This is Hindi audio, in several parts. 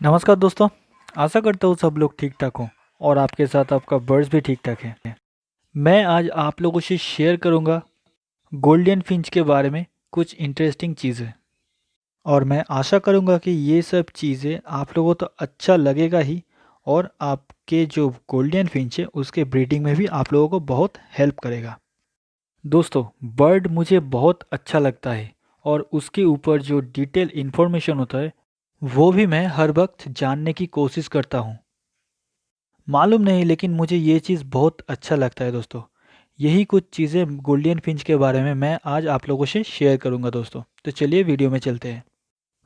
नमस्कार दोस्तों। आशा करता हूँ सब लोग ठीक ठाक हों और आपके साथ आपका बर्ड्स भी ठीक ठाक है। मैं आज आप लोगों से शेयर करूँगा गोल्डन फिंच के बारे में कुछ इंटरेस्टिंग चीज़ें, और मैं आशा करूँगा कि ये सब चीज़ें आप लोगों को तो अच्छा लगेगा ही, और आपके जो गोल्डन फिंच है उसके ब्रीडिंग में भी आप लोगों को बहुत हेल्प करेगा। दोस्तों, बर्ड मुझे बहुत अच्छा लगता है और उसके ऊपर जो डिटेल इन्फॉर्मेशन होता है वो भी मैं हर वक्त जानने की कोशिश करता हूँ। मालूम नहीं, लेकिन मुझे ये चीज़ बहुत अच्छा लगता है दोस्तों। यही कुछ चीज़ें गोल्डन फिंच के बारे में मैं आज आप लोगों से शेयर करूंगा दोस्तों। तो चलिए वीडियो में चलते हैं।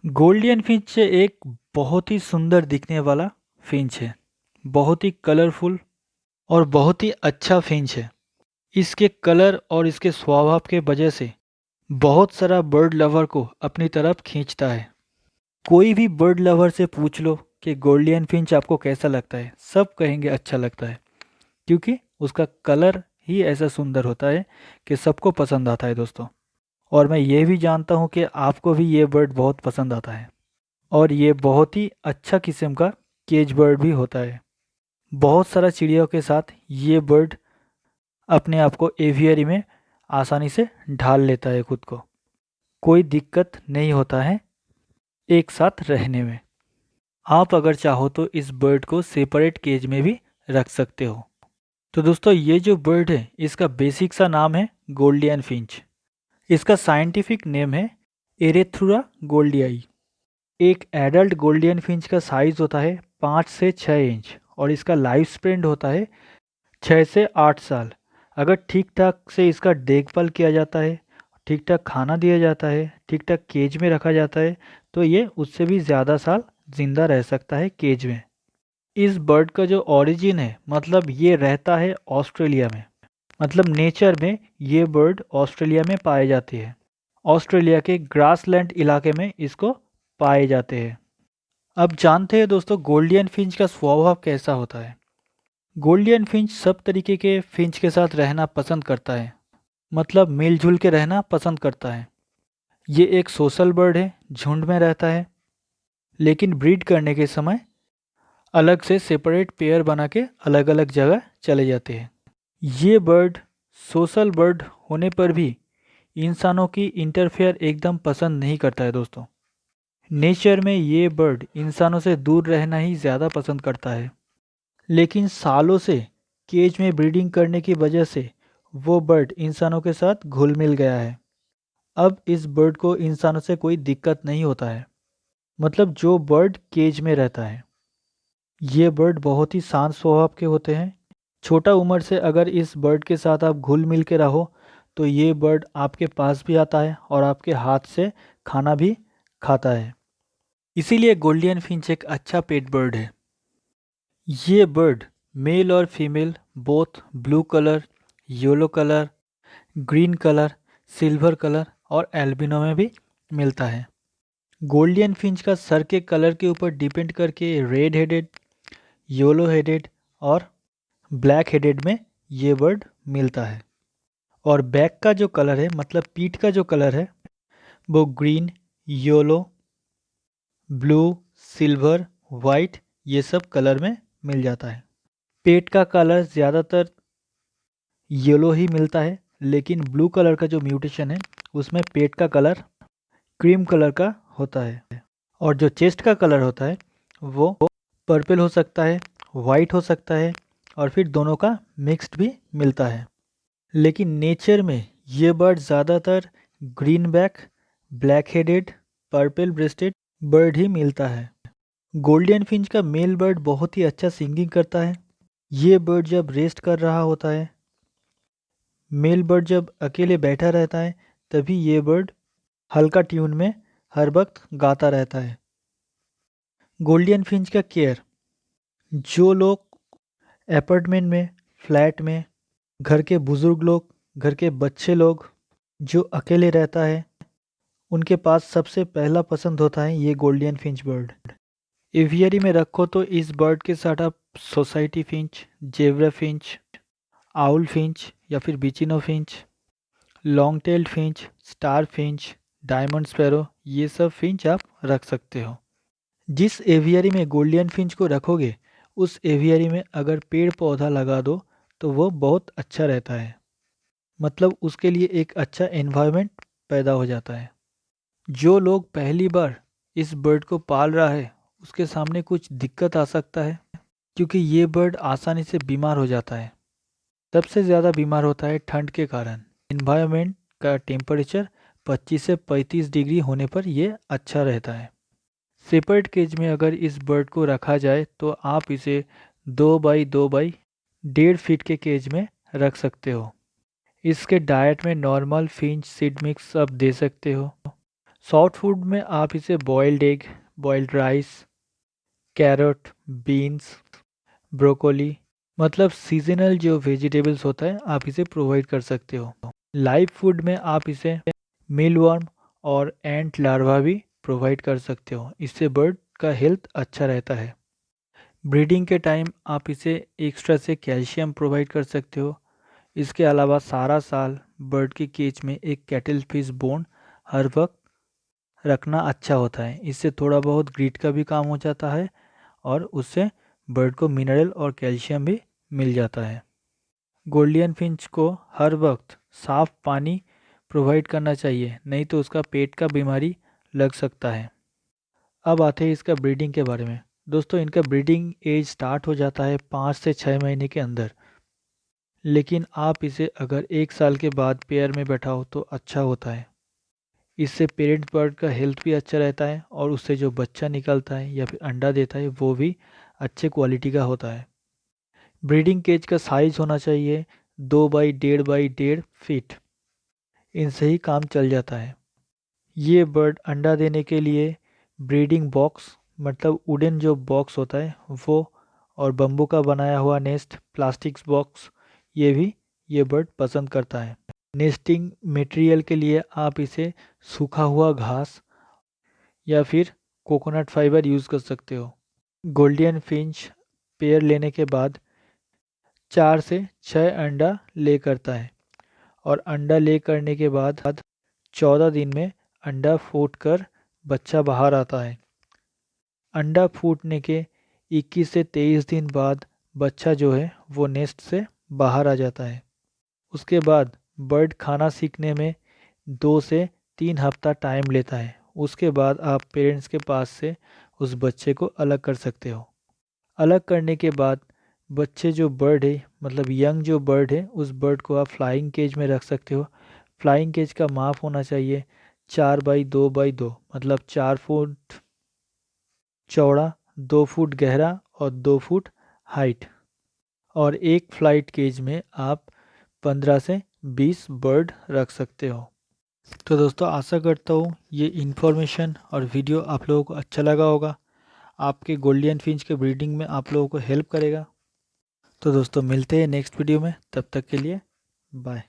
गोल्डन फिंच एक बहुत ही सुंदर दिखने वाला फिंच है, बहुत ही कलरफुल और बहुत ही अच्छा फिंच है। इसके कलर और इसके स्वभाव के वजह से बहुत सारा बर्ड लवर को अपनी तरफ खींचता है। कोई भी बर्ड लवर से पूछ लो कि गोल्डन फिंच आपको कैसा लगता है, सब कहेंगे अच्छा लगता है, क्योंकि उसका कलर ही ऐसा सुंदर होता है कि सबको पसंद आता है दोस्तों। और मैं ये भी जानता हूँ कि आपको भी ये बर्ड बहुत पसंद आता है, और ये बहुत ही अच्छा किस्म का केज बर्ड भी होता है। बहुत सारा चिड़ियों के साथ ये बर्ड अपने आप को एवियरी में आसानी से ढाल लेता है खुद को। कोई दिक्कत नहीं होता है एक साथ रहने में। आप अगर चाहो तो इस बर्ड को सेपरेट केज में भी रख सकते हो। तो दोस्तों, ये जो बर्ड है इसका बेसिक सा नाम है गोल्डियन फिंच। इसका साइंटिफिक नेम है एरेथ्रुरा गोल्डियाई। एक एडल्ट गोल्डियन फिंच का साइज होता है 5 से 6 इंच, और इसका लाइफ स्पेन होता है 6 से 8 साल। अगर ठीक ठाक से इसका देखभाल किया जाता है, ठीक ठाक खाना दिया जाता है, ठीक ठाक केज में रखा जाता है, तो ये उससे भी ज़्यादा साल जिंदा रह सकता है केज में। इस बर्ड का जो ओरिजिन है, मतलब ये रहता है ऑस्ट्रेलिया में। मतलब नेचर में ये बर्ड ऑस्ट्रेलिया में पाए जाते हैं। ऑस्ट्रेलिया के ग्रासलैंड इलाके में इसको पाए जाते हैं। अब जानते हैं दोस्तों गोल्डियन फिंच का स्वभाव कैसा होता है। गोल्डियन फिंच सब तरीके के फिंच के साथ रहना पसंद करता है, मतलब मिलजुल के रहना पसंद करता है। ये एक सोशल बर्ड है, झुंड में रहता है, लेकिन ब्रीड करने के समय अलग से सेपरेट पेयर बना के अलग अलग जगह चले जाते हैं। ये बर्ड सोशल बर्ड होने पर भी इंसानों की इंटरफेयर एकदम पसंद नहीं करता है दोस्तों। नेचर में ये बर्ड इंसानों से दूर रहना ही ज़्यादा पसंद करता है, लेकिन सालों से केज में ब्रीडिंग करने की वजह से वो बर्ड इंसानों के साथ घुल मिल गया है। अब इस बर्ड को इंसानों से कोई दिक्कत नहीं होता है, मतलब जो बर्ड केज में रहता है। ये बर्ड बहुत ही शांत स्वभाव के होते हैं। छोटा उम्र से अगर इस बर्ड के साथ आप घुल मिल के रहो तो ये बर्ड आपके पास भी आता है और आपके हाथ से खाना भी खाता है। इसीलिए गोल्डियन फिंच एक अच्छा पेट बर्ड है। ये बर्ड मेल और female both blue colour, yellow colour, green colour, silver colour और एल्बिनो में भी मिलता है। गोल्डियन फिंच का सर के कलर के ऊपर डिपेंड करके रेड हेडेड, येलो हेडेड और ब्लैक हेडेड में ये बर्ड मिलता है। और बैक का जो कलर है, मतलब पीठ का जो कलर है, वो green, yellow, blue, silver, white, ये सब कलर में मिल जाता है। पेट का कलर ज़्यादातर येलो ही मिलता है, लेकिन ब्लू कलर का जो म्यूटेशन है उसमें पेट का कलर क्रीम कलर का होता है। और जो चेस्ट का कलर होता है वो पर्पल हो सकता है, वाइट हो सकता है, और फिर दोनों का मिक्स्ड भी मिलता है। लेकिन नेचर में ये बर्ड ज़्यादातर green back, black headed, purple breasted bird ही मिलता है। गोल्डन फिंच का मेल बर्ड बहुत ही अच्छा सिंगिंग करता है। ये बर्ड जब रेस्ट कर रहा होता है, मेल बर्ड जब अकेले बैठा रहता है, तभी ये बर्ड हल्का ट्यून में हर वक्त गाता रहता है। गोल्डन फिंच का केयर, जो लोग अपार्टमेंट में, फ्लैट में, घर के बुज़ुर्ग लोग, घर के बच्चे लोग जो अकेले रहता है, उनके पास सबसे पहला पसंद होता है ये गोल्डन फिंच बर्ड। एवियरी में रखो तो इस बर्ड के साथ आप society finch, zebra finch, owl finch या फिर bicheno finch, long tailed finch, star finch, diamond sparrow, ये सब फिंच आप रख सकते हो। जिस एवियरी में गोल्डन फिंच को रखोगे उस एवियरी में अगर पेड़ पौधा लगा दो तो वो बहुत अच्छा रहता है। मतलब उसके लिए एक अच्छा एनवायरनमेंट पैदा हो जाता है। जो लोग पहली बार इस बर्ड को पाल रहा है उसके सामने कुछ दिक्कत आ सकता है, क्योंकि ये बर्ड आसानी से बीमार हो जाता है। सबसे ज़्यादा बीमार होता है ठंड के कारण। इन्वायरमेंट का टेम्परेचर 25 से 35 डिग्री होने पर ये अच्छा रहता है। सेपर्ड केज में अगर इस बर्ड को रखा जाए तो आप इसे 2 बाई 2 बाई 1.5 फीट के केज में रख सकते हो। इसके डाइट में नॉर्मल फिंच सीड मिक्स आप दे सकते हो। सॉफ्ट फूड में आप इसे boiled egg, boiled rice, carrot, beans, broccoli, मतलब सीजनल जो वेजिटेबल्स होता है आप इसे प्रोवाइड कर सकते हो। लाइव फूड में आप इसे मीलवर्म और एंट लार्वा भी प्रोवाइड कर सकते हो। इससे बर्ड का हेल्थ अच्छा रहता है। ब्रीडिंग के टाइम आप इसे एक्स्ट्रा से कैल्शियम प्रोवाइड कर सकते हो। इसके अलावा सारा साल बर्ड की केज में एक कैटल फिश बोन हर वक्त रखना अच्छा होता है। इससे थोड़ा बहुत ग्रीड का भी काम हो जाता है और उससे बर्ड को मिनरल और कैल्शियम भी मिल जाता है। गोल्डन फिंच को हर वक्त साफ पानी प्रोवाइड करना चाहिए, नहीं तो उसका पेट का बीमारी लग सकता है। अब आते हैं इसका ब्रीडिंग के बारे में। दोस्तों, इनका ब्रीडिंग एज स्टार्ट हो जाता है 5 से 6 महीने के अंदर। लेकिन आप इसे अगर 1 साल के बाद पेयर में बैठाओ तो अच्छा होता है। इससे पेरेंट बर्ड का हेल्थ भी अच्छा रहता है और उससे जो बच्चा निकलता है या फिर अंडा देता है वो भी अच्छे क्वालिटी का होता है। ब्रीडिंग केज का साइज़ होना चाहिए 2 बाई 1.5 बाई 1.5 फीट। इनसे ही काम चल जाता है। ये बर्ड अंडा देने के लिए ब्रीडिंग बॉक्स, मतलब वुडन जो बॉक्स होता है वो, और बम्बू का बनाया हुआ नेस्ट, प्लास्टिक्स बॉक्स, ये भी ये बर्ड पसंद करता है। नेस्टिंग मटेरियल के लिए आप इसे सूखा हुआ घास या फिर कोकोनट फाइबर यूज़ कर सकते हो। गोल्डन फिंच पेयर लेने के बाद 4 से 6 अंडा ले करता है और अंडा ले करने के बाद 14 दिन में अंडा फूट कर बच्चा बाहर आता है। अंडा फूटने के 21 से 23 दिन बाद बच्चा जो है वो नेस्ट से बाहर आ जाता है। उसके बाद बर्ड खाना सीखने में 2 से 3 हफ्ता टाइम लेता है। उसके बाद आप पेरेंट्स के पास से उस बच्चे को अलग कर सकते हो। अलग करने के बाद बच्चे जो बर्ड है, मतलब यंग जो बर्ड है, उस बर्ड को आप फ्लाइंग केज में रख सकते हो। फ्लाइंग केज का माप होना चाहिए 4 बाई 2 बाई 2, मतलब 4 फुट चौड़ा, 2 फुट गहरा और 2 फुट हाइट। और एक फ्लाइट केज में आप 15 से 20 बर्ड रख सकते हो। तो दोस्तों, आशा करता हूँ ये इन्फॉर्मेशन और वीडियो आप लोगों को अच्छा लगा होगा। आपके गोल्डन फिंच के ब्रीडिंग में आप लोगों को हेल्प करेगा। तो दोस्तों, मिलते हैं नेक्स्ट वीडियो में। तब तक के लिए बाय।